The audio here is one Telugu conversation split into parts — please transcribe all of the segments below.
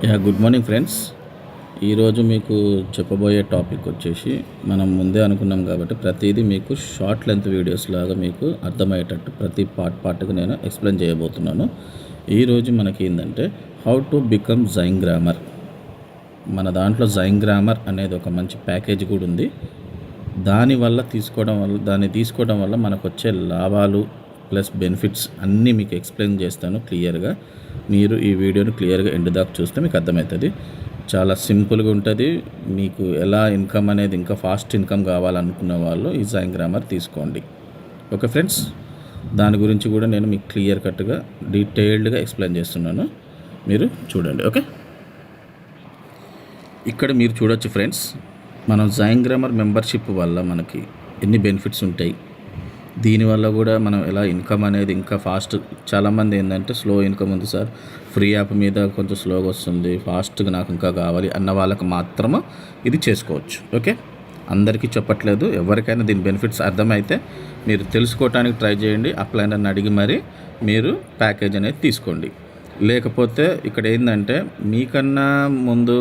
Good morning friends. ఈరోజు మీకు చెప్పబోయే టాపిక్ వచ్చేసి మనం ముందే అనుకున్నాం కాబట్టి ప్రతిదీ మీకు షార్ట్ లెంత్ వీడియోస్ లాగా మీకు అర్థమయ్యేటట్టు ప్రతి పార్ట్గా నేను ఎక్స్ప్లెయిన్ చేయబోతున్నాను. ఈరోజు మనకి ఏంటంటే హౌ టు బికమ్ జైంగ్రామర్. మన దాంట్లో జైంగ్రామర్ అనేది ఒక మంచి ప్యాకేజ్ కూడా ఉంది. దాన్ని తీసుకోవడం వల్ల మనకు వచ్చే లాభాలు ప్లస్ బెనిఫిట్స్ అన్నీ మీకు ఎక్స్ప్లెయిన్ చేస్తాను క్లియర్గా. మీరు ఈ వీడియోని క్లియర్గా ఎండ్ దాకా చూస్తే మీకు అర్థమవుతుంది. చాలా సింపుల్గా ఉంటుంది. మీకు ఎలా ఇన్కమ్ అనేది ఇంకా ఫాస్ట్ ఇన్కమ్ కావాలనుకున్న వాళ్ళు ఈ జైంగ్రామర్ తీసుకోండి. ఓకే ఫ్రెండ్స్, దాని గురించి కూడా నేను మీకు క్లియర్ కట్గా డీటెయిల్డ్గా ఎక్స్ప్లెయిన్ చేస్తున్నాను. మీరు చూడండి. ఓకే, ఇక్కడ మీరు చూడొచ్చు ఫ్రెండ్స్, మనం జైంగ్రామర్ మెంబర్షిప్ వల్ల మనకి ఎన్ని బెనిఫిట్స్ ఉంటాయి, దీనివల్ల కూడా మనం ఎలా ఇన్కమ్ అనేది ఇంకా ఫాస్ట్. చాలామంది ఏంటంటే స్లో ఇన్కమ్ ఉంది సార్, ఫ్రీ యాప్ మీద కొంచెం స్లోగా వస్తుంది, ఫాస్ట్గా నాకు ఇంకా కావాలి అన్న వాళ్ళకి మాత్రమే ఇది చేసుకోవచ్చు. ఓకే, అందరికీ చెప్పట్లేదు. ఎవరికైనా దీని బెనిఫిట్స్ అర్థమైతే మీరు తెలుసుకోవడానికి ట్రై చేయండి. అప్లైనర్ని అడిగి మరి మీరు ప్యాకేజ్ అనేది తీసుకోండి. లేకపోతే ఇక్కడ ఏంటంటే మీకన్నా ముందు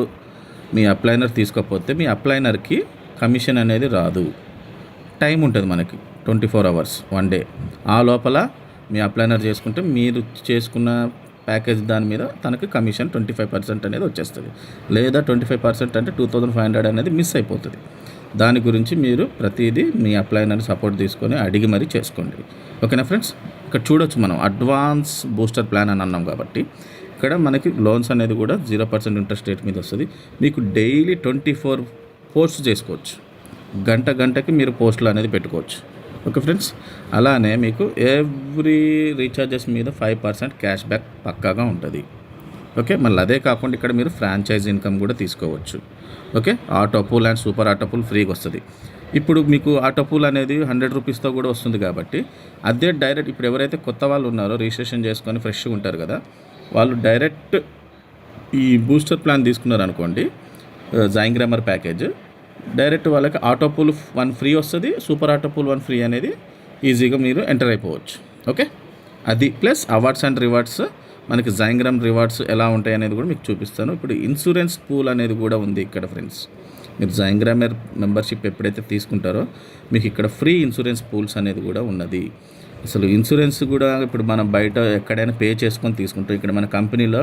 మీ అప్లైనర్ తీసుకోకపోతే మీ అప్లైనర్కి కమిషన్ అనేది రాదు. టైం ఉంటుంది మనకి 24 hours, 1 day. ఆ లోపల మీ అప్లైనర్ చేసుకుంటే మీరు చేసుకున్న ప్యాకేజ్ దాని మీద తనకి కమిషన్ 25% అనేది వచ్చేస్తుంది. లేదా 25% అంటే 2500 అనేది మిస్ అయిపోతుంది. దాని గురించి మీరు ప్రతిదీ మీ అప్లైనర్ సపోర్ట్ తీసుకొని అడిగి మరీ చేసుకోండి. ఓకేనా ఫ్రెండ్స్, ఇక్కడ చూడొచ్చు మనం అడ్వాన్స్ బూస్టర్ ప్లాన్ అని అన్నాం కాబట్టి ఇక్కడ మనకి లోన్స్ అనేది కూడా 0% ఇంట్రెస్ట్ రేట్ మీద వస్తుంది. మీకు డైలీ 24 పోస్ట్స్ చేసుకోవచ్చు. గంటకి మీరు పోస్టులు అనేది పెట్టుకోవచ్చు. ఓకే ఫ్రెండ్స్, అలానే మీకు ఎవ్రీ రీఛార్జెస్ మీద 5% క్యాష్ బ్యాక్ పక్కాగా ఉంటుంది. ఓకే, మళ్ళీ అదే కాకుండా ఇక్కడ మీరు ఫ్రాంచైజ్ ఇన్కమ్ కూడా తీసుకోవచ్చు. Okay, auto pool and super auto pool ఫ్రీగా వస్తుంది. ఇప్పుడు మీకు ఆటో పూల్ అనేది 100 రూపీస్తో కూడా వస్తుంది కాబట్టి అదే డైరెక్ట్ ఇప్పుడు ఎవరైతే కొత్త వాళ్ళు ఉన్నారో రిజిస్ట్రేషన్ చేసుకొని ఫ్రెష్గా ఉంటారు కదా, వాళ్ళు డైరెక్ట్ ఈ బూస్టర్ ప్లాన్ తీసుకున్నారనుకోండి, జైంగ్రామర్ ప్యాకేజ్, డైరెక్ట్ వాళ్ళకి ఆటో పూల్ 1 ఫ్రీ వస్తుంది, సూపర్ ఆటో పూల్ 1 ఫ్రీ అనేది ఈజీగా మీరు ఎంటర్ అయిపోవచ్చు. ఓకే, అది ప్లస్ అవార్డ్స్ అండ్ రివార్డ్స్. మనకి జైంగ్రామ్ రివార్డ్స్ ఎలా ఉంటాయి అనేది కూడా మీకు చూపిస్తాను. ఇప్పుడు ఇన్సూరెన్స్ పూల్ అనేది కూడా ఉంది ఇక్కడ ఫ్రెండ్స్. మీరు జైంగ్రామర్ మెంబర్షిప్ ఎప్పుడైతే తీసుకుంటారో మీకు ఇక్కడ ఫ్రీ ఇన్సూరెన్స్ పూల్స్ అనేది కూడా ఉన్నది. అసలు ఇన్సూరెన్స్ కూడా ఇప్పుడు మనం బయట ఎక్కడైనా పే చేసుకొని తీసుకుంటాం. ఇక్కడ మన కంపెనీలో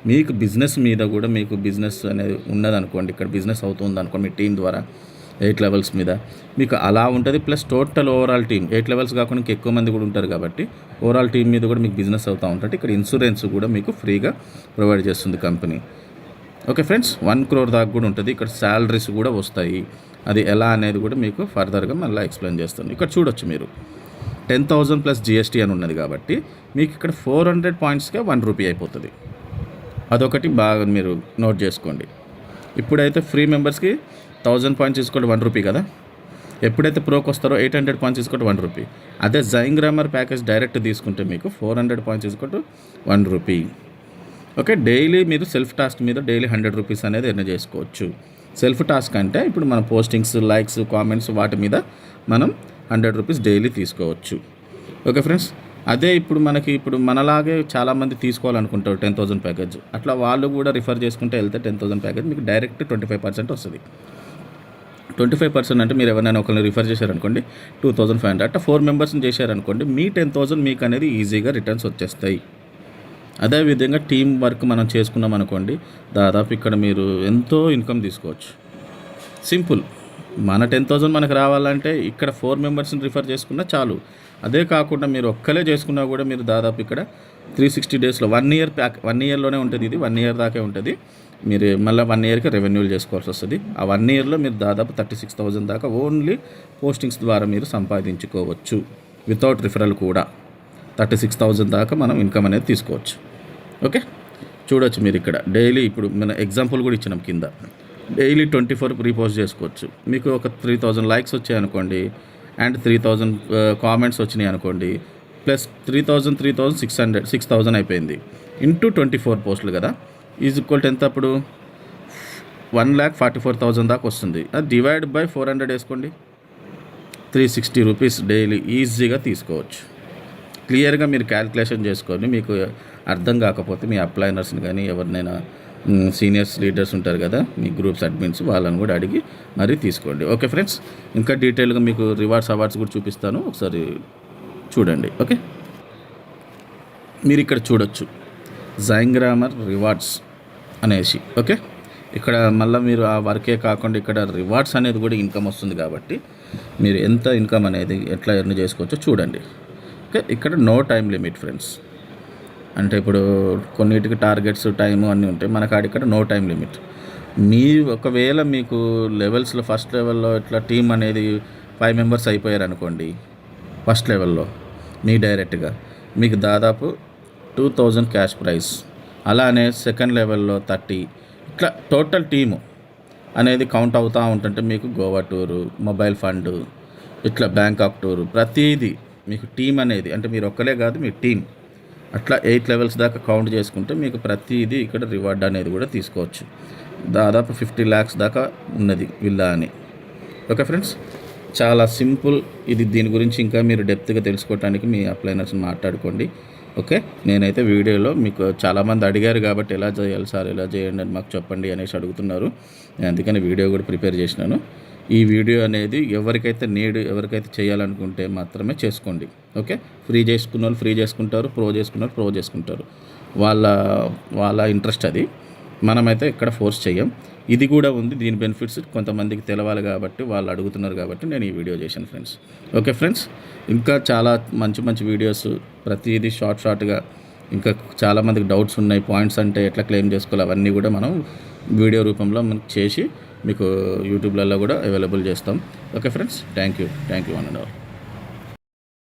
మీకు బిజినెస్ మీద కూడా మీకు బిజినెస్ అనేది ఉన్నదనుకోండి, ఇక్కడ బిజినెస్ అవుతుంది అనుకోండి మీ టీం ద్వారా 8 levels మీద మీకు అలా ఉంటుంది. Plus total overall team 8 levels కాకుండా ఇంకా ఎక్కువ మంది కూడా ఉంటారు కాబట్టి ఓవరాల్ టీం మీద కూడా మీకు బిజినెస్ అవుతూ ఉంటుంది. ఇక్కడ ఇన్సూరెన్స్ కూడా మీకు ఫ్రీగా ప్రొవైడ్ చేస్తుంది కంపెనీ. ఓకే ఫ్రెండ్స్, 1 crore దాకా కూడా ఉంటుంది. ఇక్కడ శాలరీస్ కూడా వస్తాయి. అది ఎలా అనేది కూడా మీకు ఫర్దర్గా మళ్ళీ ఎక్స్ప్లెయిన్ చేస్తాను. ఇక్కడ చూడొచ్చు మీరు 10,000 ప్లస్ GST అని ఉన్నది కాబట్టి మీకు ఇక్కడ 400 పాయింట్స్కే 1 రూపీ అయిపోతుంది. అదొకటి బాగా మీరు నోట్ చేసుకోండి. ఇప్పుడైతే ఫ్రీ మెంబర్స్కి 1000 పాయింట్స్ తీసుకోండి 1 రూపీ కదా. ఎప్పుడైతే ప్రోకి వస్తారో 800 పాయింట్స్ తీసుకోండి 1 రూపీ. అదే జైంగ్రామర్ ప్యాకేజ్ డైరెక్ట్ తీసుకుంటే మీకు 400 పాయింట్స్ తీసుకోండి 1 రూపీ. ఓకే, డైలీ మీరు సెల్ఫ్ టాస్క్ మీద డైలీ 100 రూపీస్ అనేది ఎర్న్ చేసుకోవచ్చు. సెల్ఫ్ టాస్క్ అంటే ఇప్పుడు మన పోస్టింగ్స్, లైక్స్, కామెంట్స్ వాటి మీద మనం 100 రూపీస్ డైలీ తీసుకోవచ్చు. ఓకే ఫ్రెండ్స్, అదే ఇప్పుడు మనలాగే చాలామంది తీసుకోవాలనుకుంటారు 10,000 ప్యాకేజ్. అట్లా వాళ్ళు కూడా రిఫర్ చేసుకుంటే వెళ్తే 10,000 ప్యాకేజ్ మీకు డైరెక్ట్ 25% వస్తుంది. 25% అంటే మీరు ఎవరైనా ఒకరిని రిఫర్ చేశారనుకోండి 2,500, అట్లా 4 మెంబర్స్ని చేశారనుకోండి మీ 10,000 మీకు అనేది ఈజీగా రిటర్న్స్ వచ్చేస్తాయి. అదేవిధంగా టీం వర్క్ మనం చేసుకున్నాం అనుకోండి, దాదాపు ఇక్కడ మీరు ఎంతో ఇన్కమ్ తీసుకోవచ్చు. సింపుల్, మన 10,000 మనకు రావాలంటే ఇక్కడ 4 మెంబర్స్ని రిఫర్ చేసుకున్నా చాలు. అదే కాకుండా మీరు ఒక్కలే చేసుకున్నా కూడా మీరు దాదాపు ఇక్కడ 360 డేస్లో 1 ఇయర్లోనే ఉంటుంది. ఇది 1 year దాకే ఉంటుంది. మీరు మళ్ళీ 1 yearకి రెవెన్యూలు చేసుకోవాల్సి వస్తుంది. ఆ 1 yearలో మీరు దాదాపు 36,000 దాకా ఓన్లీ పోస్టింగ్స్ ద్వారా మీరు సంపాదించుకోవచ్చు. వితౌట్ రిఫరల్ కూడా 36,000 దాకా మనం ఇన్కమ్ అనేది తీసుకోవచ్చు. ఓకే, చూడొచ్చు మీరు ఇక్కడ డైలీ ఇప్పుడు మన ఎగ్జాంపుల్ కూడా ఇచ్చినాం కింద. డైలీ 24 రీపోస్ట్ చేసుకోవచ్చు. మీకు ఒక 3,000 లైక్స్ వచ్చాయనుకోండి అండ్ 3,000 కామెంట్స్ వచ్చినాయి అనుకోండి, ప్లస్ 6,000 అయిపోయింది ఇంటూ 24 పోస్టులు కదా, ఈజ్ ఈక్వల్ టు ఎంత అప్పుడు 1,44,000 దాకా వస్తుంది. అది డివైడ్ బై 400 వేసుకోండి, 360 రూపీస్ డైలీ ఈజీగా తీసుకోవచ్చు. క్లియర్గా మీరు క్యాల్కులేషన్ చేసుకొని మీకు అర్థం కాకపోతే మీ అప్లైనర్స్ని కానీ ఎవరినైనా సీనియర్స్ లీడర్స్ ఉంటారు కదా, మీ గ్రూప్స్ అడ్మిన్స్, వాళ్ళని కూడా అడిగి మరీ తీసుకోండి. ఓకే ఫ్రెండ్స్, ఇంకా డీటెయిల్గా మీకు రివార్డ్స్ అవార్డ్స్ కూడా చూపిస్తాను, ఒకసారి చూడండి. ఓకే, మీరు ఇక్కడ చూడొచ్చు జైంగ్రామర్ రివార్డ్స్ అనేసి. ఓకే, ఇక్కడ మళ్ళీ మీరు ఆ వర్కే కాకుండా ఇక్కడ రివార్డ్స్ అనేది కూడా ఇన్కమ్ వస్తుంది కాబట్టి మీరు ఎంత ఇన్కమ్ అనేది ఎట్లా ఎర్న్ చేసుకోవచ్చో చూడండి. ఓకే, ఇక్కడ నో టైం లిమిట్ ఫ్రెండ్స్. అంటే ఇప్పుడు కొన్నిటికి టార్గెట్స్ టైము అన్నీ ఉంటాయి, మనకు ఇక్కడ నో టైం లిమిట్. మీ ఒకవేళ మీకు లెవెల్స్లో ఫస్ట్ లెవెల్లో ఇట్లా టీం అనేది 5 మెంబర్స్ అయిపోయారు అనుకోండి ఫస్ట్ లెవెల్లో, మీ డైరెక్ట్గా మీకు దాదాపు 2000 క్యాష్ ప్రైజ్. అలానే సెకండ్ లెవెల్లో 30, ఇట్లా టోటల్ టీము అనేది కౌంట్ అవుతూ ఉంటుంటే మీకు గోవా టూరు, మొబైల్ ఫండ్, ఇట్లా బ్యాంకాక్ టూరు, ప్రతిదీ మీకు టీం అనేది, అంటే మీరు ఒక్కలే కాదు మీ టీం, అట్లా 8 లెవెల్స్ దాకా కౌంట్ చేసుకుంటే మీకు ప్రతిదీ ఇక్కడ రివార్డ్ అనేది కూడా తీసుకోవచ్చు. దాదాపు 50 lakhs దాకా ఉన్నది విల్లా అని. ఓకే ఫ్రెండ్స్, చాలా సింపుల్ ఇది. దీని గురించి ఇంకా మీరు డెప్త్గా తెలుసుకోవడానికి మీ అప్లైనర్స్ని మాట్లాడుకోండి. ఓకే, నేనైతే వీడియోలో మీకు చాలామంది అడిగారు కాబట్టి ఎలా చేయాలి సార్, ఎలా చేయండి అని మాకు చెప్పండి అనేసి అడుగుతున్నారు, నేను అందుకని వీడియో కూడా ప్రిపేర్ చేసినాను. ఈ వీడియో అనేది ఎవరికైతే ఎవరికైతే చేయాలనుకుంటే మాత్రమే చేసుకోండి. ఓకే, ఫ్రీ చేసుకున్న వాళ్ళు ఫ్రీ చేసుకుంటారు, ప్రో చేసుకున్న వాళ్ళు ప్రో చేసుకుంటారు, వాళ్ళ ఇంట్రెస్ట్ అది. మనమైతే ఇక్కడ ఫోర్స్ చేయం. ఇది కూడా ఉంది, దీని బెనిఫిట్స్ కొంతమందికి తెలవాలి కాబట్టి వాళ్ళు అడుగుతున్నారు కాబట్టి నేను ఈ వీడియో చేశాను ఫ్రెండ్స్. ఓకే ఫ్రెండ్స్, ఇంకా చాలా మంచి మంచి వీడియోస్, ప్రతిదీ షార్ట్గా, ఇంకా చాలామందికి డౌట్స్ ఉన్నాయి, పాయింట్స్ అంటే ఎట్లా క్లెయిమ్ చేసుకోవాలి అవన్నీ కూడా మనం వీడియో రూపంలో మనకు చేసి మీకు యూట్యూబ్లలో కూడా అవైలబుల్ చేస్తాం. Okay friends, thank you one and all.